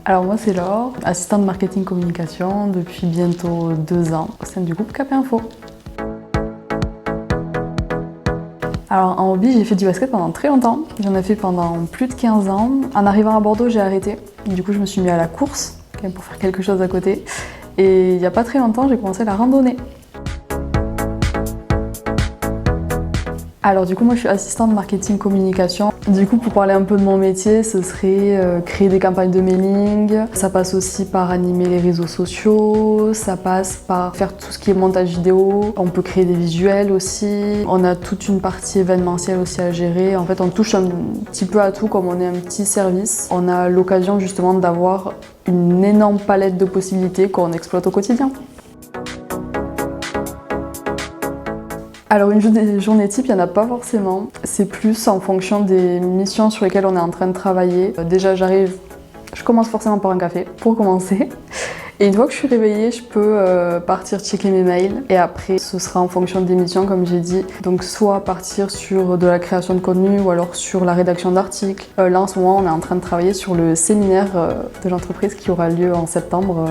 Alors moi c'est Laure, assistante marketing communication depuis bientôt 2 ans au sein du groupe KP Info. Alors en hobby, j'ai fait du basket pendant très longtemps. J'en ai fait pendant plus de 15 ans. En arrivant à Bordeaux, j'ai arrêté. Du coup, je me suis mis à la course quand même pour faire quelque chose à côté. Et il n'y a pas très longtemps, j'ai commencé la randonnée. Alors du coup, moi je suis assistante marketing communication. Du coup, pour parler un peu de mon métier, ce serait créer des campagnes de mailing. Ça passe aussi par animer les réseaux sociaux. Ça passe par faire tout ce qui est montage vidéo. On peut créer des visuels aussi. On a toute une partie événementielle aussi à gérer. En fait, on touche un petit peu à tout comme on est un petit service. On a l'occasion justement d'avoir une énorme palette de possibilités qu'on exploite au quotidien. Alors une journée type, il n'y en a pas forcément. C'est plus en fonction des missions sur lesquelles on est en train de travailler. Déjà j'arrive, je commence forcément par un café pour commencer. Et une fois que je suis réveillée, je peux partir checker mes mails. Et après, ce sera en fonction des missions, comme j'ai dit. Donc soit partir sur de la création de contenu ou alors sur la rédaction d'articles. Là en ce moment, on est en train de travailler sur le séminaire de l'entreprise qui aura lieu en septembre.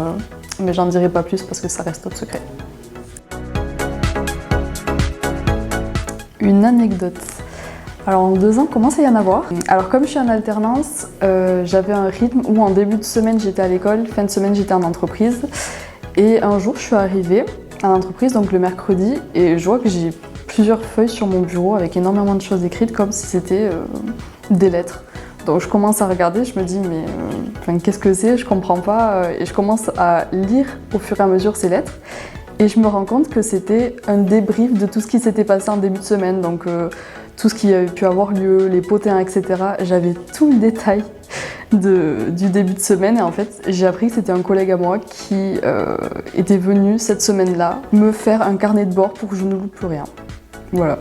Mais j'en dirai pas plus parce que ça reste top secret. Une anecdote. Alors en 2 ans, commence à y en avoir. Alors comme je suis en alternance, j'avais un rythme où en début de semaine j'étais à l'école, fin de semaine j'étais en entreprise. Et un jour je suis arrivée à l'entreprise, donc le mercredi, et je vois que j'ai plusieurs feuilles sur mon bureau avec énormément de choses écrites comme si c'était des lettres. Donc je commence à regarder, je me dis mais qu'est-ce que c'est, je comprends pas, et je commence à lire au fur et à mesure ces lettres. Et je me rends compte que c'était un débrief de tout ce qui s'était passé en début de semaine, donc tout ce qui avait pu avoir lieu, les potins, etc. J'avais tout le détail du début de semaine et en fait j'ai appris que c'était un collègue à moi qui était venu cette semaine-là me faire un carnet de bord pour que je ne loupe plus rien. Voilà.